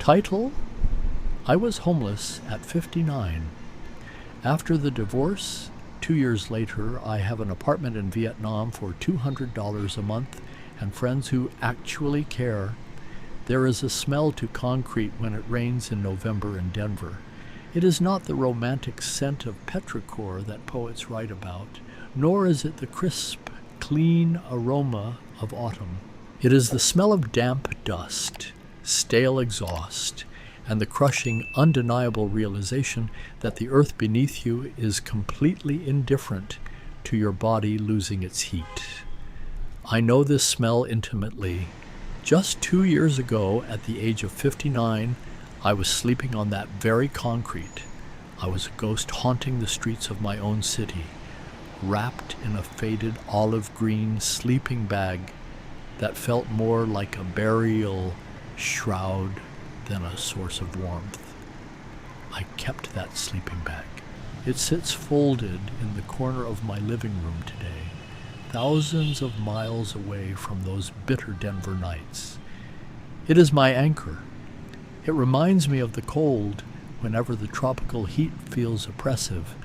Title: I was homeless at 59. After the divorce, 2 years later, I have an apartment in Vietnam for $200 a month and friends who actually care. There is a smell to concrete when it rains in November in Denver. It is not the romantic scent of petrichor that poets write about, nor is it the crisp, clean aroma of autumn. It is the smell of damp dust, stale exhaust, and the crushing, undeniable realization that the earth beneath you is completely indifferent to your body losing its heat. I know this smell intimately. Just 2 years ago, at the age of 59, I was sleeping on that very concrete. I was a ghost haunting the streets of my own city, wrapped in a faded olive green sleeping bag that felt more like a burial shroud than a source of warmth. I kept that sleeping bag. It sits folded in the corner of my living room today, thousands of miles away from those bitter Denver nights. It is my anchor. It reminds me of the cold whenever the tropical heat feels oppressive.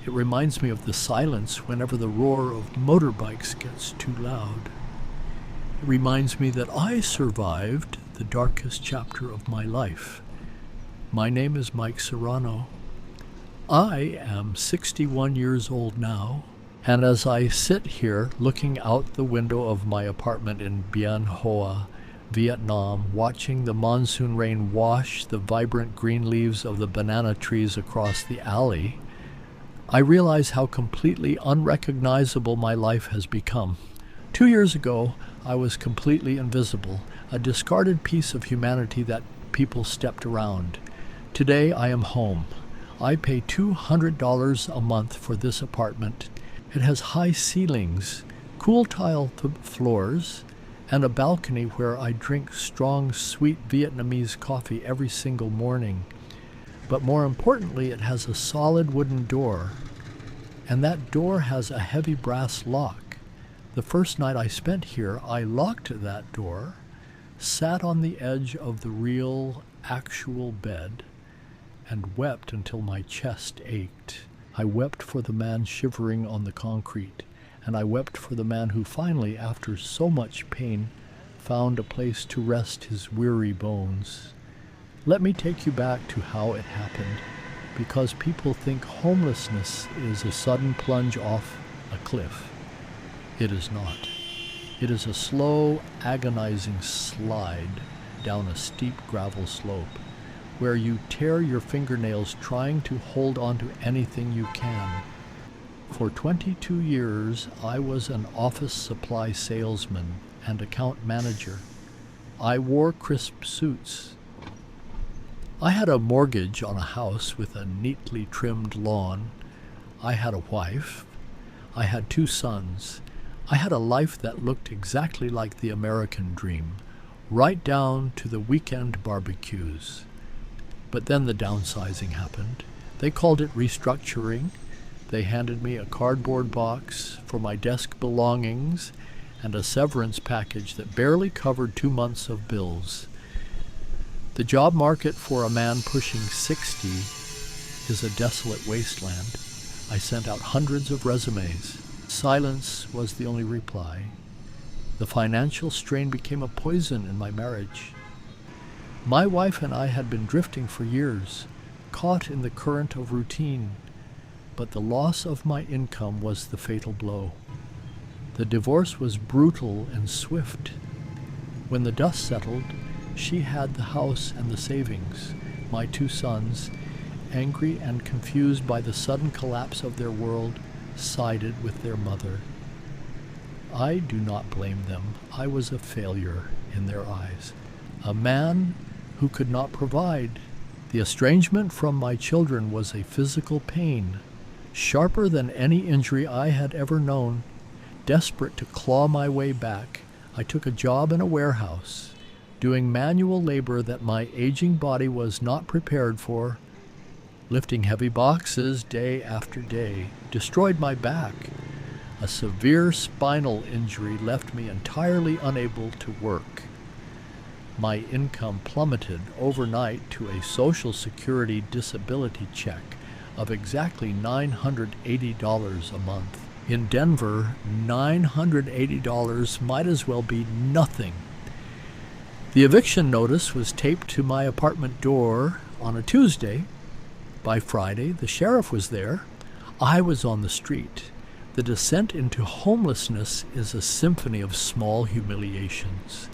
It reminds me of the silence whenever the roar of motorbikes gets too loud. It reminds me that I survived the darkest chapter of my life. My name is Mike Serrano. I am 61 years old now, and as I sit here looking out the window of my apartment in Bian Hoa, Vietnam, watching the monsoon rain wash the vibrant green leaves of the banana trees across the alley, I realize how completely unrecognizable my life has become. 2 years ago, I was completely invisible, a discarded piece of humanity that people stepped around. Today, I am home. I pay $200 a month for this apartment. It has high ceilings, cool tile floors, and a balcony where I drink strong, sweet Vietnamese coffee every single morning. But more importantly, it has a solid wooden door, and that door has a heavy brass lock. The first night I spent here, I locked that door, sat on the edge of the real, actual bed, and wept until my chest ached. I wept for the man shivering on the concrete, and I wept for the man who finally, after so much pain, found a place to rest his weary bones. Let me take you back to how it happened, because people think homelessness is a sudden plunge off a cliff. It is not. It is a slow, agonizing slide down a steep gravel slope, where you tear your fingernails trying to hold on to anything you can. For 22 years, I was an office supply salesman and account manager. I wore crisp suits. I had a mortgage on a house with a neatly trimmed lawn. I had a wife. I had 2 sons. I had a life that looked exactly like the American dream, right down to the weekend barbecues. But then the downsizing happened. They called it restructuring. They handed me a cardboard box for my desk belongings and a severance package that barely covered 2 months of bills. The job market for a man pushing 60 is a desolate wasteland. I sent out hundreds of resumes. Silence was the only reply. The financial strain became a poison in my marriage. My wife and I had been drifting for years, caught in the current of routine, but the loss of my income was the fatal blow. The divorce was brutal and swift. When the dust settled, she had the house and the savings. My 2 sons, angry and confused by the sudden collapse of their world, sided with their mother. I do not blame them. I was a failure in their eyes, a man who could not provide. The estrangement from my children was a physical pain, sharper than any injury I had ever known. Desperate to claw my way back, I took a job in a warehouse, doing manual labor that my aging body was not prepared for. Lifting heavy boxes day after day destroyed my back. A severe spinal injury left me entirely unable to work. My income plummeted overnight to a Social Security disability check of exactly $980 a month. In Denver, $980 might as well be nothing. The eviction notice was taped to my apartment door on a Tuesday. By Friday, the sheriff was there. I was on the street. The descent into homelessness is a symphony of small humiliations.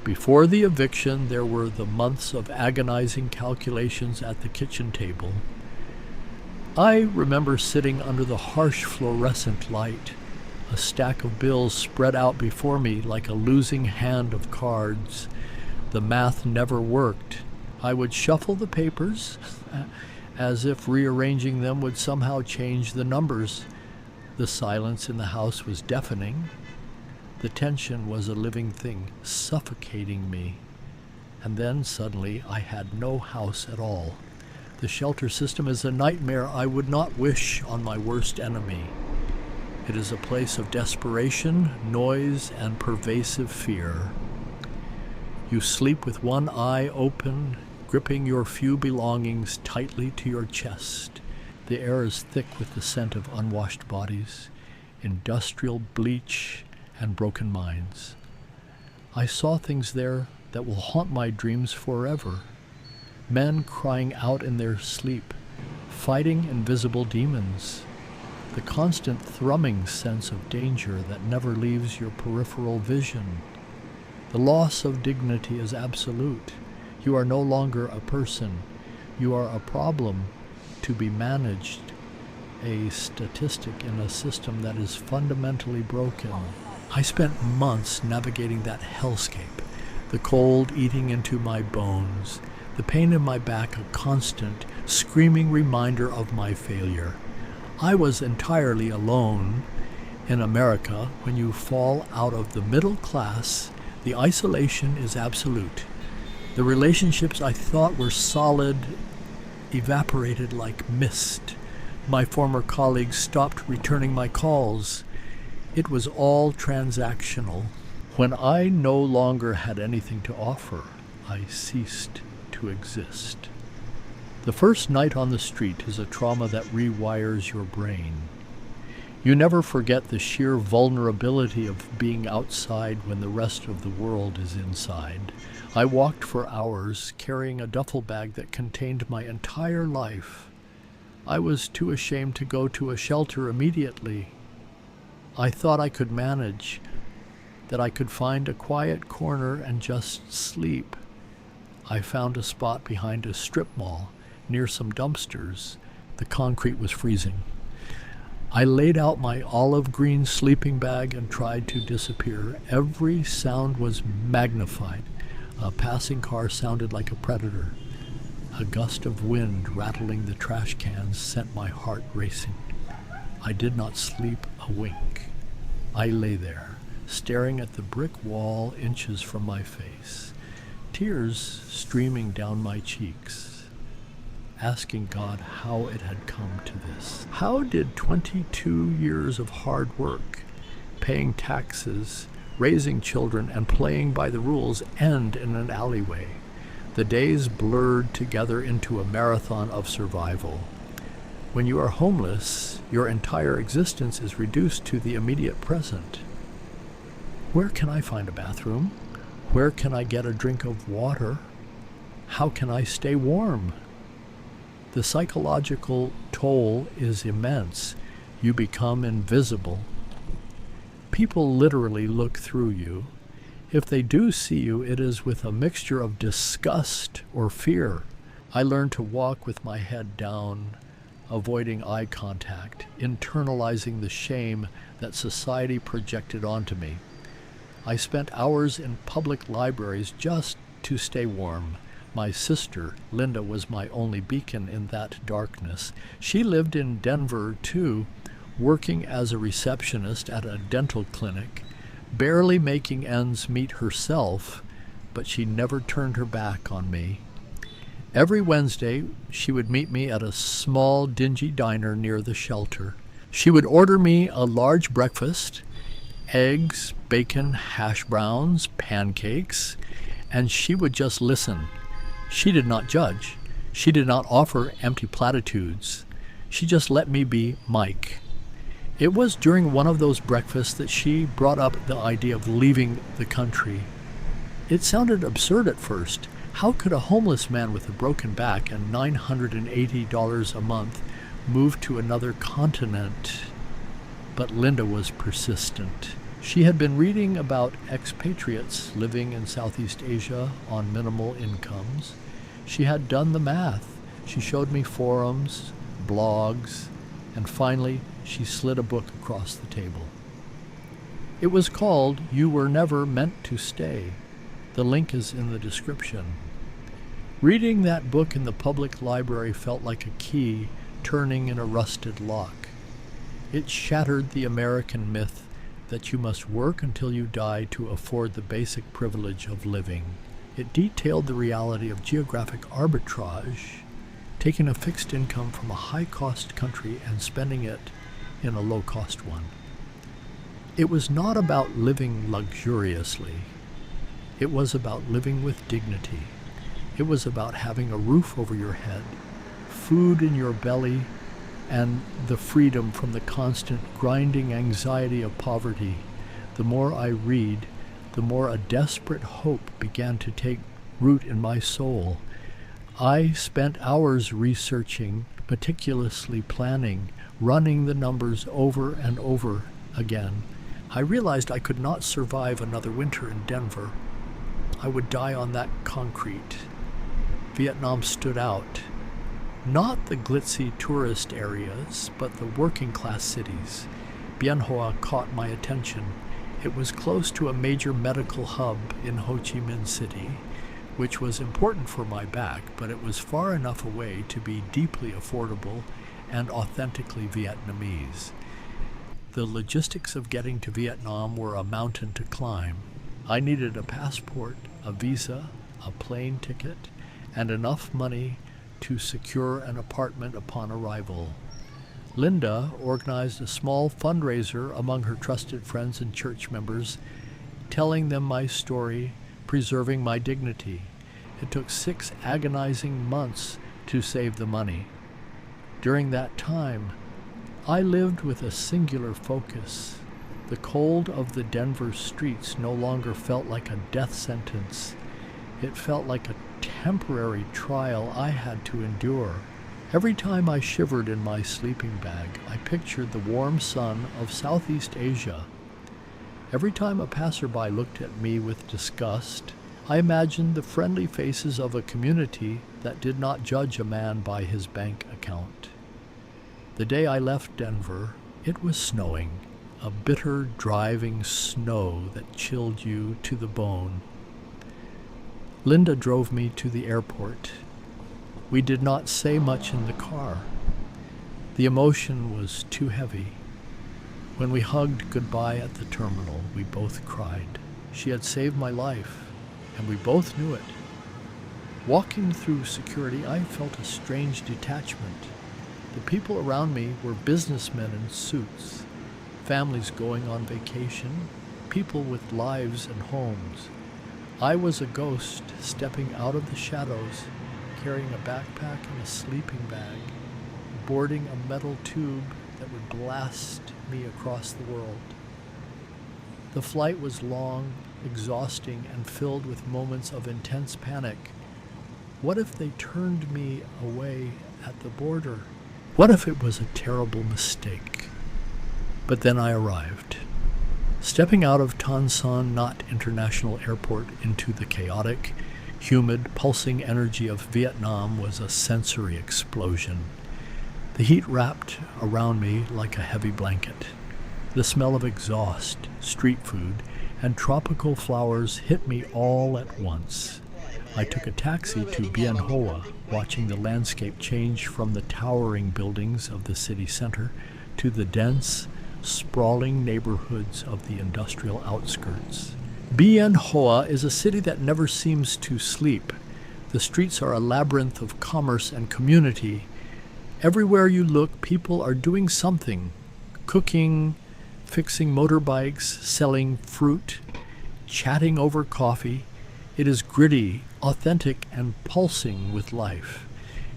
Before the eviction, there were the months of agonizing calculations at the kitchen table. I remember sitting under the harsh fluorescent light, a stack of bills spread out before me like a losing hand of cards. The math never worked. I would shuffle the papers, as if rearranging them would somehow change the numbers. The silence in the house was deafening. The tension was a living thing, suffocating me. And then suddenly I had no house at all. The shelter system is a nightmare I would not wish on my worst enemy. It is a place of desperation, noise, and pervasive fear. You sleep with one eye open, gripping your few belongings tightly to your chest. The air is thick with the scent of unwashed bodies, industrial bleach, and broken minds. I saw things there that will haunt my dreams forever. Men crying out in their sleep, fighting invisible demons. The constant thrumming sense of danger that never leaves your peripheral vision. The loss of dignity is absolute. You are no longer a person. You are a problem to be managed, a statistic in a system that is fundamentally broken. I spent months navigating that hellscape, the cold eating into my bones, the pain in my back a constant, screaming reminder of my failure. I was entirely alone. In America, when you fall out of the middle class, the isolation is absolute. The relationships I thought were solid evaporated like mist. My former colleagues stopped returning my calls. It was all transactional. When I no longer had anything to offer, I ceased to exist. The first night on the street is a trauma that rewires your brain. You never forget the sheer vulnerability of being outside when the rest of the world is inside. I walked for hours, carrying a duffel bag that contained my entire life. I was too ashamed to go to a shelter immediately. I thought I could manage, that I could find a quiet corner and just sleep. I found a spot behind a strip mall, near some dumpsters. The concrete was freezing. I laid out my olive green sleeping bag and tried to disappear. Every sound was magnified. A passing car sounded like a predator. A gust of wind rattling the trash cans sent my heart racing. I did not sleep a wink. I lay there, staring at the brick wall inches from my face, tears streaming down my cheeks, asking God how it had come to this. How did 22 years of hard work, paying taxes, raising children, and playing by the rules end in an alleyway? The days blurred together into a marathon of survival. When you are homeless, your entire existence is reduced to the immediate present. Where can I find a bathroom? Where can I get a drink of water? How can I stay warm? The psychological toll is immense. You become invisible. People literally look through you. If they do see you, it is with a mixture of disgust or fear. I learned to walk with my head down, avoiding eye contact, internalizing the shame that society projected onto me. I spent hours in public libraries just to stay warm. My sister, Linda, was my only beacon in that darkness. She lived in Denver, too, working as a receptionist at a dental clinic, barely making ends meet herself, but she never turned her back on me. Every Wednesday, she would meet me at a small, dingy diner near the shelter. She would order me a large breakfast, eggs, bacon, hash browns, pancakes, and she would just listen. She did not judge. She did not offer empty platitudes. She just let me be Mike. It was during one of those breakfasts that she brought up the idea of leaving the country. It sounded absurd at first. How could a homeless man with a broken back and $980 a month move to another continent? But Linda was persistent. She had been reading about expatriates living in Southeast Asia on minimal incomes. She had done the math. She showed me forums, blogs, and finally she slid a book across the table. It was called You Were Never Meant to Stay. The link is in the description. Reading that book in the public library felt like a key turning in a rusted lock. It shattered the American myth that you must work until you die to afford the basic privilege of living. It detailed the reality of geographic arbitrage, taking a fixed income from a high-cost country and spending it in a low-cost one. It was not about living luxuriously. It was about living with dignity. It was about having a roof over your head, food in your belly, and the freedom from the constant grinding anxiety of poverty. The more I read, the more a desperate hope began to take root in my soul. I spent hours researching, meticulously planning, running the numbers over and over again. I realized I could not survive another winter in Denver. I would die on that concrete. Vietnam stood out. Not the glitzy tourist areas, but the working class cities. Bian Hoa caught my attention. It was close to a major medical hub in Ho Chi Minh City, which was important for my back, but it was far enough away to be deeply affordable and authentically Vietnamese. The logistics of getting to Vietnam were a mountain to climb. I needed a passport, a visa, a plane ticket, and enough money to secure an apartment upon arrival. Linda organized a small fundraiser among her trusted friends and church members, telling them my story, preserving my dignity. It took 6 agonizing months to save the money. During that time, I lived with a singular focus. The cold of the Denver streets no longer felt like a death sentence. It felt like a temporary trial I had to endure. Every time I shivered in my sleeping bag, I pictured the warm sun of Southeast Asia. Every time a passerby looked at me with disgust, I imagined the friendly faces of a community that did not judge a man by his bank account. The day I left Denver, it was snowing, a bitter, driving snow that chilled you to the bone. Linda drove me to the airport. We did not say much in the car. The emotion was too heavy. When we hugged goodbye at the terminal, we both cried. She had saved my life, and we both knew it. Walking through security, I felt a strange detachment. The people around me were businessmen in suits, families going on vacation, people with lives and homes. I was a ghost stepping out of the shadows, carrying a backpack and a sleeping bag, boarding a metal tube that would blast me across the world. The flight was long, exhausting, and filled with moments of intense panic. What if they turned me away at the border? What if it was a terrible mistake? But then I arrived. Stepping out of Tan Son Nhat International Airport into the chaotic, humid, pulsing energy of Vietnam was a sensory explosion. The heat wrapped around me like a heavy blanket. The smell of exhaust, street food, and tropical flowers hit me all at once. I took a taxi to Bian Hoa, watching the landscape change from the towering buildings of the city center to the dense, sprawling neighborhoods of the industrial outskirts. Bian Hoa is a city that never seems to sleep. The streets are a labyrinth of commerce and community. Everywhere you look, people are doing something, cooking, fixing motorbikes, selling fruit, chatting over coffee. It is gritty, authentic, and pulsing with life.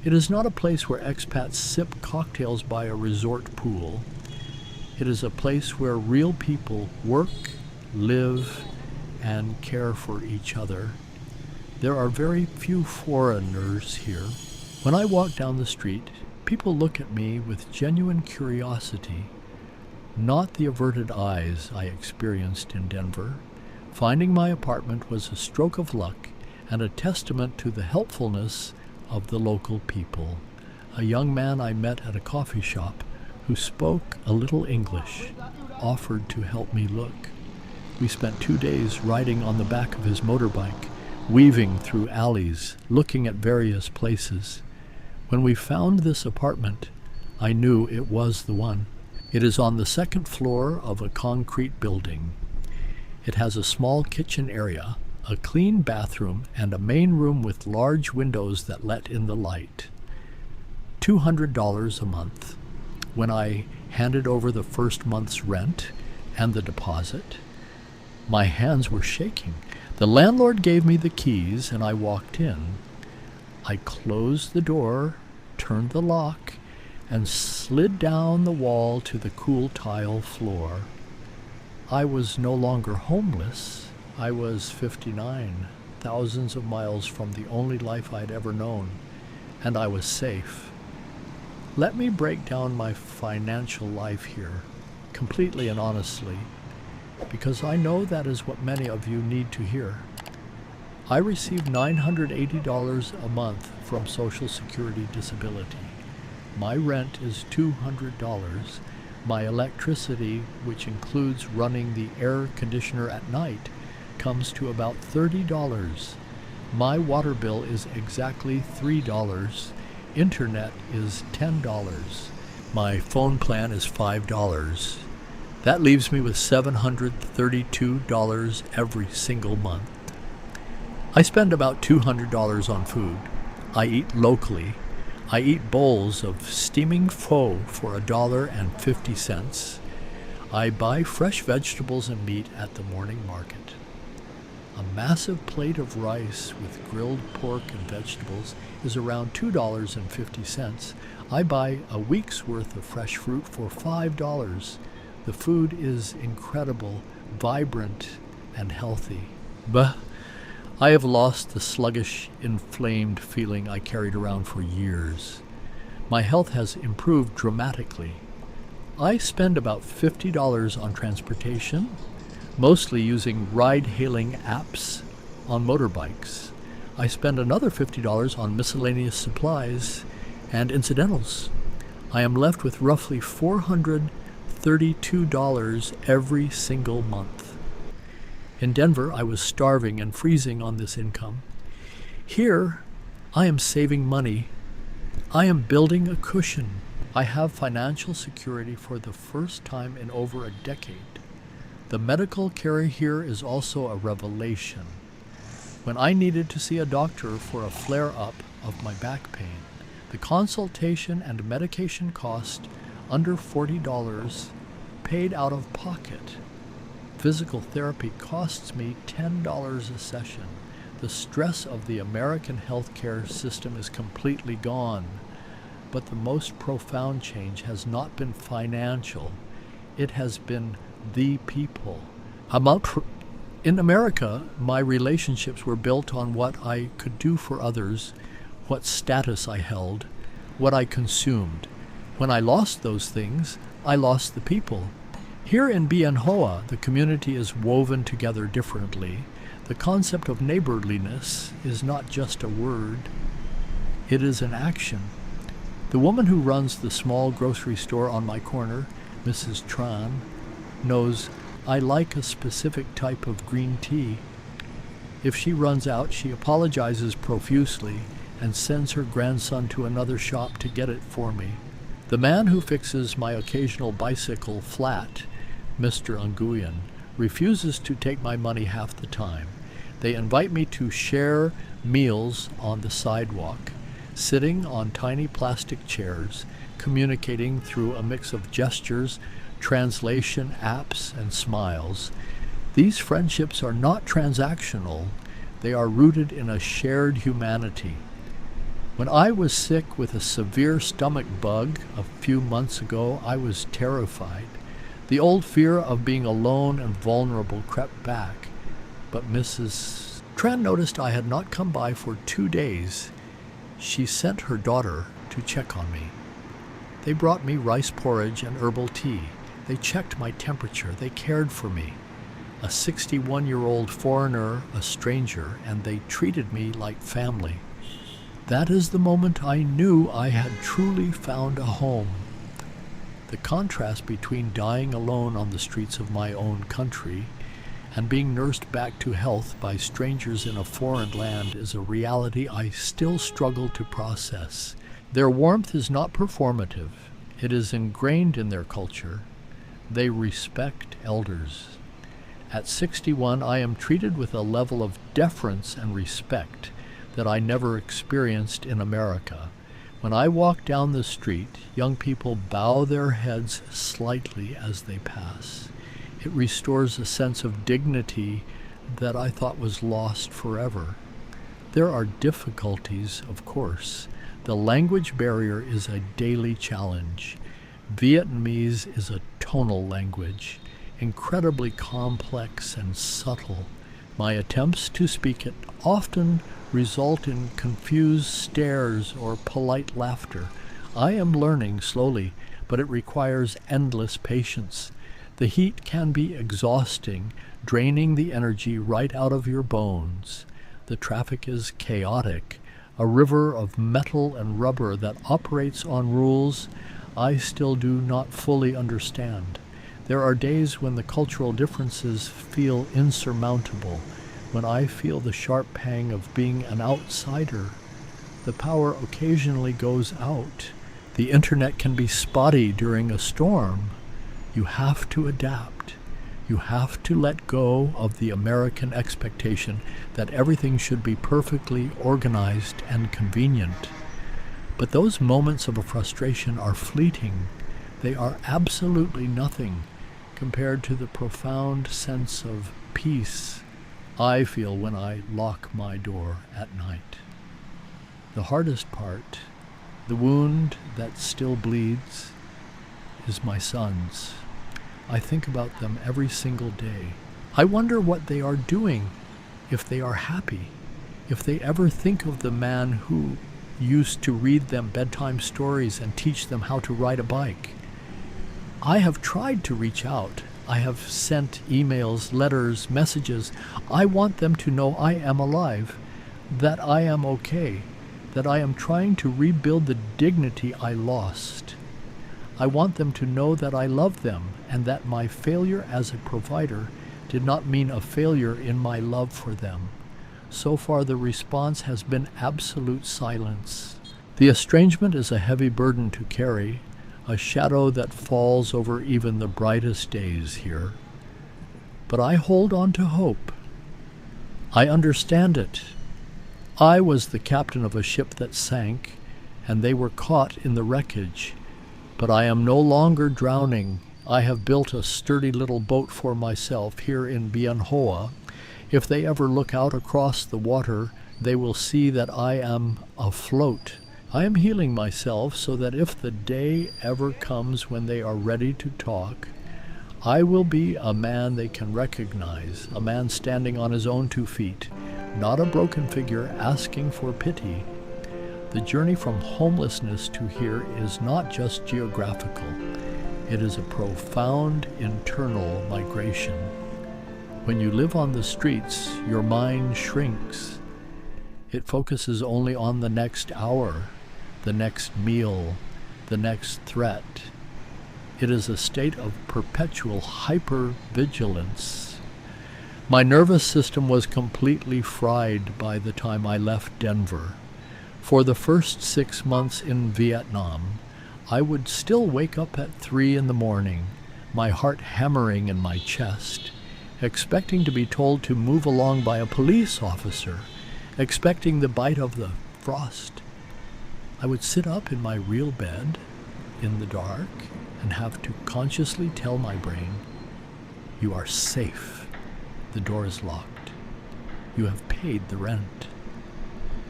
It is not a place where expats sip cocktails by a resort pool. It is a place where real people work, live, and care for each other. There are very few foreigners here. When I walk down the street, people look at me with genuine curiosity, not the averted eyes I experienced in Denver. Finding my apartment was a stroke of luck and a testament to the helpfulness of the local people. A young man I met at a coffee shop who spoke a little English offered to help me look. We spent 2 days riding on the back of his motorbike, weaving through alleys, looking at various places. When we found this apartment, I knew it was the one. It is on the second floor of a concrete building. It has a small kitchen area, a clean bathroom, and a main room with large windows that let in the light. $200 a month. When I handed over the first month's rent and the deposit, my hands were shaking. The landlord gave me the keys and I walked in. I closed the door, turned the lock, and slid down the wall to the cool tile floor. I was no longer homeless. I was 59, thousands of miles from the only life I'd ever known, and I was safe. Let me break down my financial life here, completely and honestly, because I know that is what many of you need to hear. I receive $980 a month from Social Security Disability. My rent is $200. My electricity, which includes running the air conditioner at night, comes to about $30. My water bill is exactly $3. Internet is $10. My phone plan is $5. That leaves me with $732 every single month. I spend about $200 on food. I eat locally. I eat bowls of steaming pho for $1.50. I buy fresh vegetables and meat at the morning market. A massive plate of rice with grilled pork and vegetables is around $2.50. I buy a week's worth of fresh fruit for $5. The food is incredible, vibrant, and healthy. But I have lost the sluggish, inflamed feeling I carried around for years. My health has improved dramatically. I spend about $50 on transportation, mostly using ride-hailing apps on motorbikes. I spend another $50 on miscellaneous supplies and incidentals. I am left with roughly $432 every single month. In Denver, I was starving and freezing on this income. Here, I am saving money. I am building a cushion. I have financial security for the first time in over a decade. The medical care here is also a revelation. When I needed to see a doctor for a flare-up of my back pain, the consultation and medication cost under $40 paid out of pocket. Physical therapy costs me $10 a session. The stress of the American healthcare system is completely gone. But the most profound change has not been financial. It has been the people. In America, my relationships were built on what I could do for others, what status I held, what I consumed. When I lost those things, I lost the people. Here in Bian Hoa, the community is woven together differently. The concept of neighborliness is not just a word, it is an action. The woman who runs the small grocery store on my corner, Mrs. Tran, knows I like a specific type of green tea. If she runs out, she apologizes profusely and sends her grandson to another shop to get it for me. The man who fixes my occasional bicycle flat, Mr. Nguyen, refuses to take my money half the time. They invite me to share meals on the sidewalk, sitting on tiny plastic chairs, communicating through a mix of gestures, translation apps, and smiles. These friendships are not transactional. They are rooted in a shared humanity. When I was sick with a severe stomach bug a few months ago, I was terrified. The old fear of being alone and vulnerable crept back. But Mrs. Tran noticed I had not come by for 2 days. She sent her daughter to check on me. They brought me rice porridge and herbal tea. They checked my temperature. They cared for me. A 61-year-old foreigner, a stranger, and they treated me like family. That is the moment I knew I had truly found a home. The contrast between dying alone on the streets of my own country and being nursed back to health by strangers in a foreign land is a reality I still struggle to process. Their warmth is not performative. It is ingrained in their culture. They respect elders. At 61, I am treated with a level of deference and respect that I never experienced in America. When I walk down the street, young people bow their heads slightly as they pass. It restores a sense of dignity that I thought was lost forever. There are difficulties, of course. The language barrier is a daily challenge. Vietnamese is a tonal language, incredibly complex and subtle. My attempts to speak it often result in confused stares or polite laughter. I am learning slowly, but it requires endless patience. The heat can be exhausting, draining the energy right out of your bones. The traffic is chaotic, a river of metal and rubber that operates on rules I still do not fully understand. There are days when the cultural differences feel insurmountable, when I feel the sharp pang of being an outsider. The power occasionally goes out. The internet can be spotty during a storm. You have to adapt. You have to let go of the American expectation that everything should be perfectly organized and convenient. But those moments of frustration are fleeting. They are absolutely nothing compared to the profound sense of peace I feel when I lock my door at night. The hardest part, the wound that still bleeds, is my sons. I think about them every single day. I wonder what they are doing, if they are happy, if they ever think of the man who used to read them bedtime stories and teach them how to ride a bike. I have tried to reach out. I have sent emails, letters, messages. I want them to know I am alive, that I am okay, that I am trying to rebuild the dignity I lost. I want them to know that I love them and that my failure as a provider did not mean a failure in my love for them. So far, the response has been absolute silence. The estrangement is a heavy burden to carry, a shadow that falls over even the brightest days here. But I hold on to hope. I understand it. I was the captain of a ship that sank, and they were caught in the wreckage. But I am no longer drowning. I have built a sturdy little boat for myself here in Bian Hoa. If they ever look out across the water, they will see that I am afloat. I am healing myself so that if the day ever comes when they are ready to talk, I will be a man they can recognize, a man standing on his own 2 feet, not a broken figure asking for pity. The journey from homelessness to here is not just geographical. It is a profound internal migration. When you live on the streets, your mind shrinks. It focuses only on the next hour, the next meal, the next threat. It is a state of perpetual hypervigilance. My nervous system was completely fried by the time I left Denver. For the first 6 months in Vietnam, I would still wake up at 3 in the morning, my heart hammering in my chest, expecting to be told to move along by a police officer, expecting the bite of the frost. I would sit up in my real bed in the dark and have to consciously tell my brain, "You are safe. The door is locked. You have paid the rent.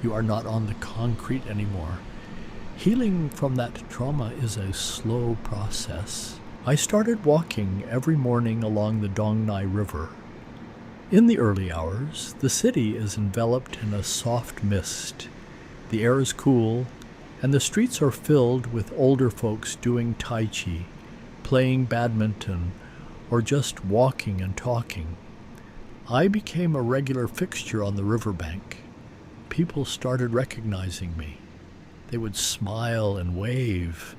You are not on the concrete anymore. Healing from that trauma is a slow process. I started walking every morning along the Dong Nai River. In the early hours, the city is enveloped in a soft mist. The air is cool, and the streets are filled with older folks doing Tai Chi, playing badminton, or just walking and talking. I became a regular fixture on the riverbank. People started recognizing me. They would smile and wave.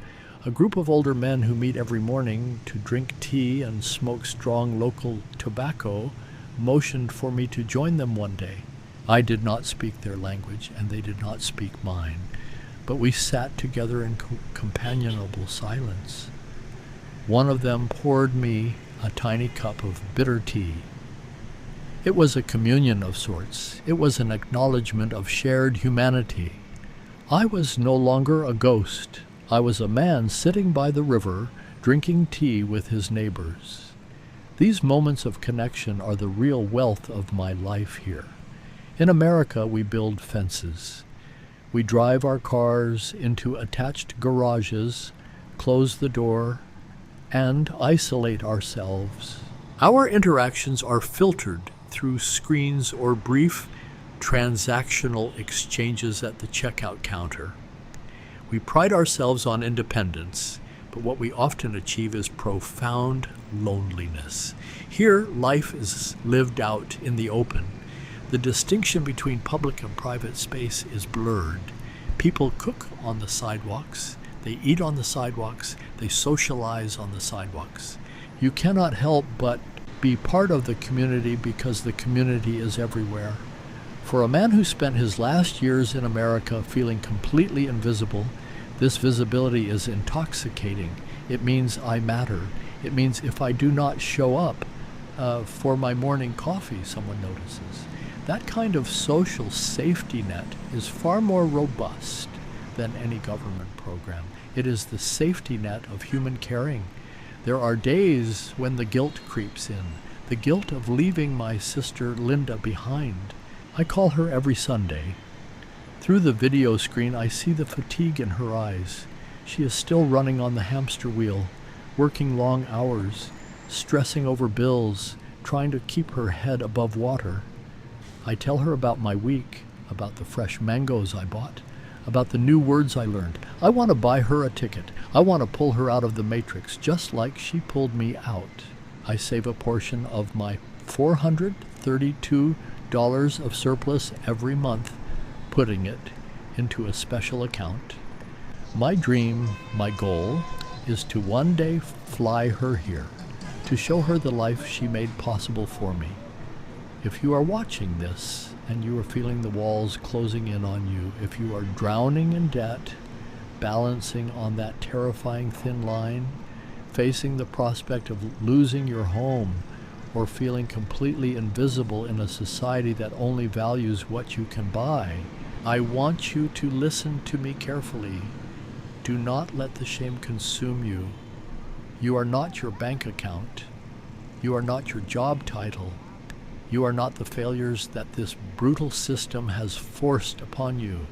A group of older men who meet every morning to drink tea and smoke strong local tobacco motioned for me to join them one day. I did not speak their language, and they did not speak mine, but we sat together in companionable silence. One of them poured me a tiny cup of bitter tea. It was a communion of sorts. It was an acknowledgement of shared humanity. I was no longer a ghost. I was a man sitting by the river, drinking tea with his neighbors. These moments of connection are the real wealth of my life here. In America, we build fences. We drive our cars into attached garages, close the door, and isolate ourselves. Our interactions are filtered through screens or brief transactional exchanges at the checkout counter. We pride ourselves on independence, but what we often achieve is profound loneliness. Here, life is lived out in the open. The distinction between public and private space is blurred. People cook on the sidewalks, they eat on the sidewalks, they socialize on the sidewalks. You cannot help but be part of the community because the community is everywhere. For a man who spent his last years in America feeling completely invisible, this visibility is intoxicating. It means I matter. It means if I do not show up for my morning coffee, someone notices. That kind of social safety net is far more robust than any government program. It is the safety net of human caring. There are days when the guilt creeps in, the guilt of leaving my sister Linda behind. I call her every Sunday. Through the video screen, I see the fatigue in her eyes. She is still running on the hamster wheel, working long hours, stressing over bills, trying to keep her head above water. I tell her about my week, about the fresh mangoes I bought, about the new words I learned. I want to buy her a ticket. I want to pull her out of the matrix, just like she pulled me out. I save a portion of my $432 of surplus every month, putting it into a special account. My dream, my goal, is to one day fly her here, to show her the life she made possible for me. If you are watching this and you are feeling the walls closing in on you, if you are drowning in debt, balancing on that terrifying thin line, facing the prospect of losing your home, or feeling completely invisible in a society that only values what you can buy, I want you to listen to me carefully. Do not let the shame consume you. You are not your bank account. You are not your job title. You are not the failures that this brutal system has forced upon you.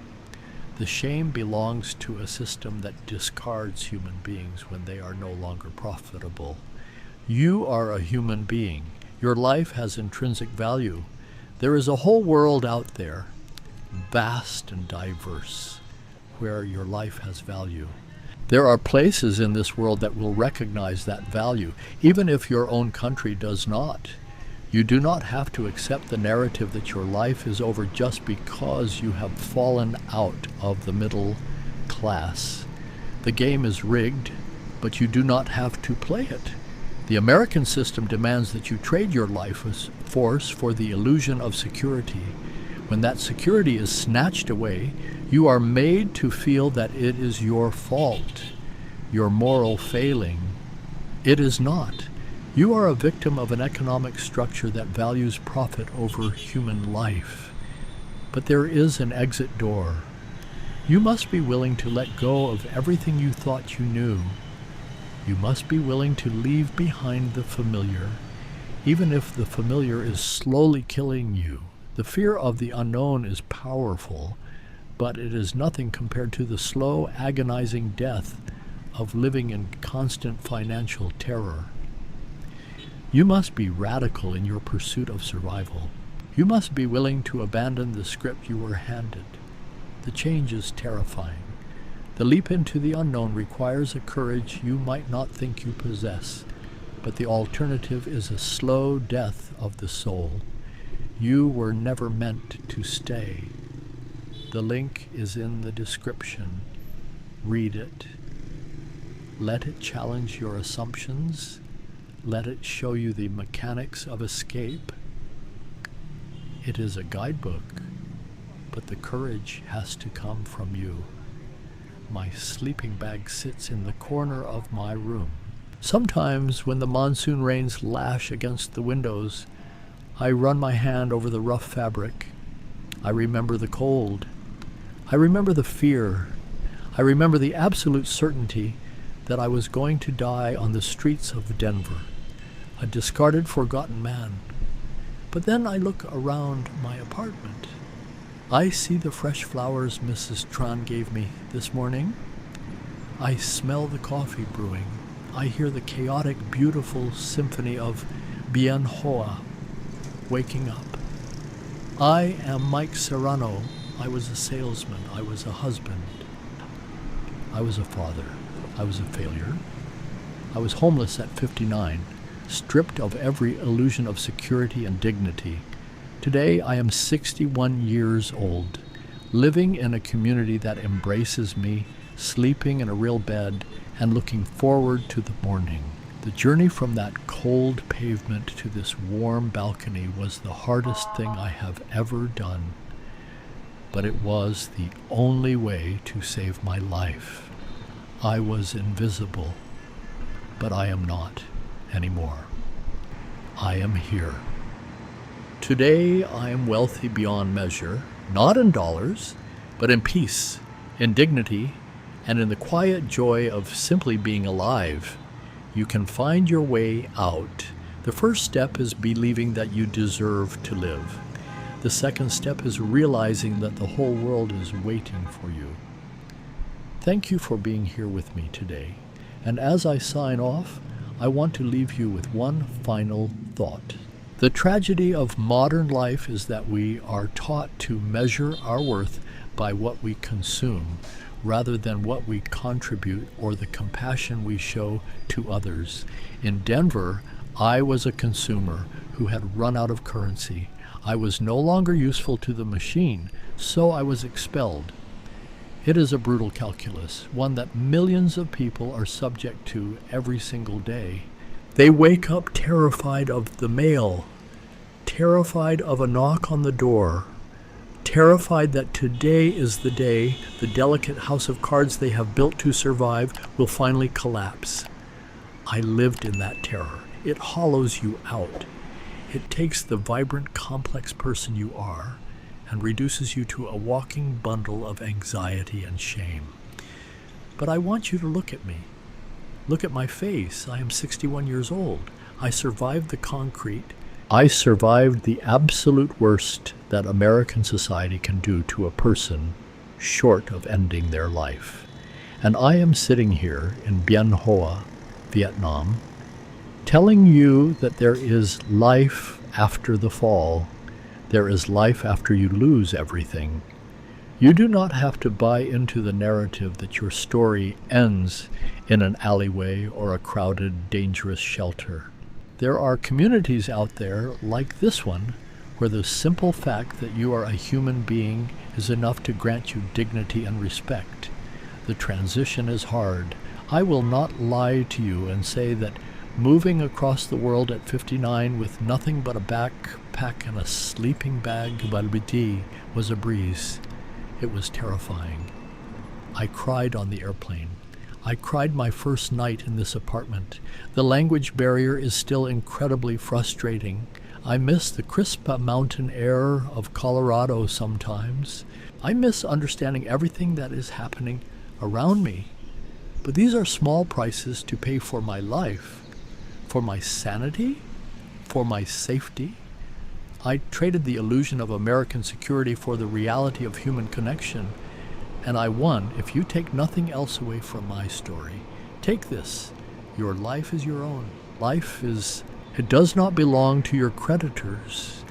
The shame belongs to a system that discards human beings when they are no longer profitable. You are a human being. Your life has intrinsic value. There is a whole world out there, vast and diverse, where your life has value. There are places in this world that will recognize that value, even if your own country does not. You do not have to accept the narrative that your life is over just because you have fallen out of the middle class. The game is rigged, but you do not have to play it. The American system demands that you trade your life force for the illusion of security. When that security is snatched away, you are made to feel that it is your fault, your moral failing. It is not. You are a victim of an economic structure that values profit over human life. But there is an exit door. You must be willing to let go of everything you thought you knew. You must be willing to leave behind the familiar, even if the familiar is slowly killing you. The fear of the unknown is powerful, but it is nothing compared to the slow, agonizing death of living in constant financial terror. You must be radical in your pursuit of survival. You must be willing to abandon the script you were handed. The change is terrifying. The leap into the unknown requires a courage you might not think you possess, but the alternative is a slow death of the soul. You were never meant to stay. The link is in the description. Read it. Let it challenge your assumptions. Let it show you the mechanics of escape. It is a guidebook, but the courage has to come from you. My sleeping bag sits in the corner of my room. Sometimes when the monsoon rains lash against the windows, I run my hand over the rough fabric. I remember the cold. I remember the fear. I remember the absolute certainty that I was going to die on the streets of Denver, a discarded, forgotten man. But then I look around my apartment. I see the fresh flowers Mrs. Tran gave me this morning. I smell the coffee brewing. I hear the chaotic, beautiful symphony of Bian Hoa waking up. I am Mike Serrano. I was a salesman. I was a husband. I was a father. I was a failure. I was homeless at 59, stripped of every illusion of security and dignity. Today I am 61 years old, living in a community that embraces me, sleeping in a real bed, and looking forward to the morning. The journey from that cold pavement to this warm balcony was the hardest thing I have ever done, but it was the only way to save my life. I was invisible, but I am not anymore. I am here. Today I am wealthy beyond measure, not in dollars, but in peace, in dignity, and in the quiet joy of simply being alive. You can find your way out. The first step is believing that you deserve to live. The second step is realizing that the whole world is waiting for you. Thank you for being here with me today. And as I sign off, I want to leave you with one final thought. The tragedy of modern life is that we are taught to measure our worth by what we consume, rather than what we contribute or the compassion we show to others. In Denver, I was a consumer who had run out of currency. I was no longer useful to the machine, so I was expelled. It is a brutal calculus, one that millions of people are subject to every single day. They wake up terrified of the mail, terrified of a knock on the door, terrified that today is the day the delicate house of cards they have built to survive will finally collapse. I lived in that terror. It hollows you out. It takes the vibrant, complex person you are and reduces you to a walking bundle of anxiety and shame. But I want you to look at me. Look at my face. I am 61 years old. I survived the concrete. I survived the absolute worst that American society can do to a person short of ending their life. And I am sitting here in Bian Hoa, Vietnam, telling you that there is life after the fall. There is life after you lose everything. You do not have to buy into the narrative that your story ends in an alleyway or a crowded, dangerous shelter. There are communities out there like this one where the simple fact that you are a human being is enough to grant you dignity and respect. The transition is hard. I will not lie to you and say that moving across the world at 59 with nothing but a backpack and a sleeping bag was a breeze. It was terrifying. I cried on the airplane. I cried my first night in this apartment. The language barrier is still incredibly frustrating. I miss the crisp mountain air of Colorado sometimes. I miss understanding everything that is happening around me. But these are small prices to pay for my life, for my sanity, for my safety. I traded the illusion of American security for the reality of human connection, and I won. If you take nothing else away from my story, take this. Your life is your own. It does not belong to your creditors.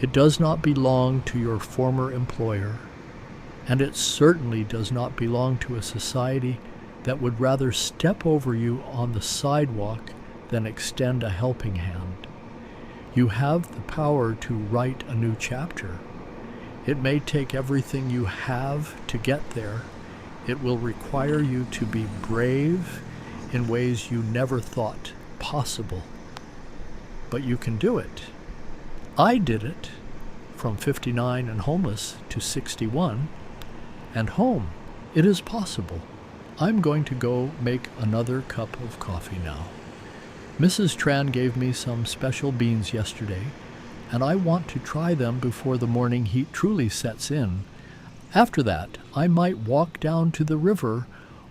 It does not belong to your former employer. And it certainly does not belong to a society that would rather step over you on the sidewalk than extend a helping hand. You have the power to write a new chapter. It may take everything you have to get there. It will require you to be brave in ways you never thought possible. But you can do it. I did it from 59 and homeless to 61 and home. It is possible. I'm going to go make another cup of coffee now. Mrs. Tran gave me some special beans yesterday, and I want to try them before the morning heat truly sets in. After that, I might walk down to the river,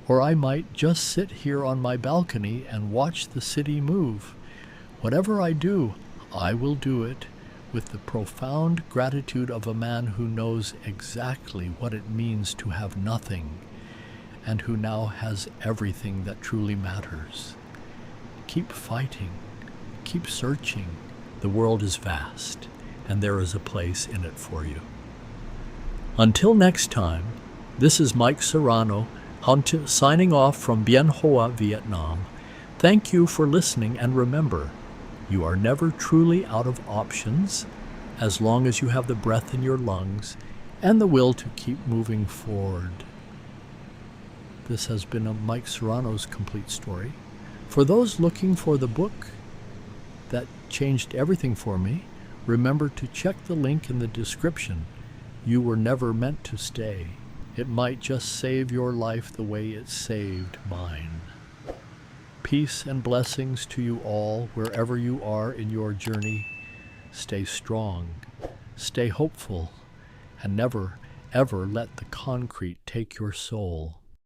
or I might just sit here on my balcony and watch the city move. Whatever I do, I will do it with the profound gratitude of a man who knows exactly what it means to have nothing, and who now has everything that truly matters. Keep fighting. Keep searching. The world is vast, and there is a place in it for you. Until next time, this is Mike Serrano, signing off from Bian Hoa, Vietnam. Thank you for listening, and remember, you are never truly out of options as long as you have the breath in your lungs and the will to keep moving forward. This has been Mike Serrano's complete story. For those looking for the book that changed everything for me, remember to check the link in the description. You were never meant to stay. It might just save your life the way it saved mine. Peace and blessings to you all wherever you are in your journey. Stay strong, stay hopeful, and never, ever let the concrete take your soul.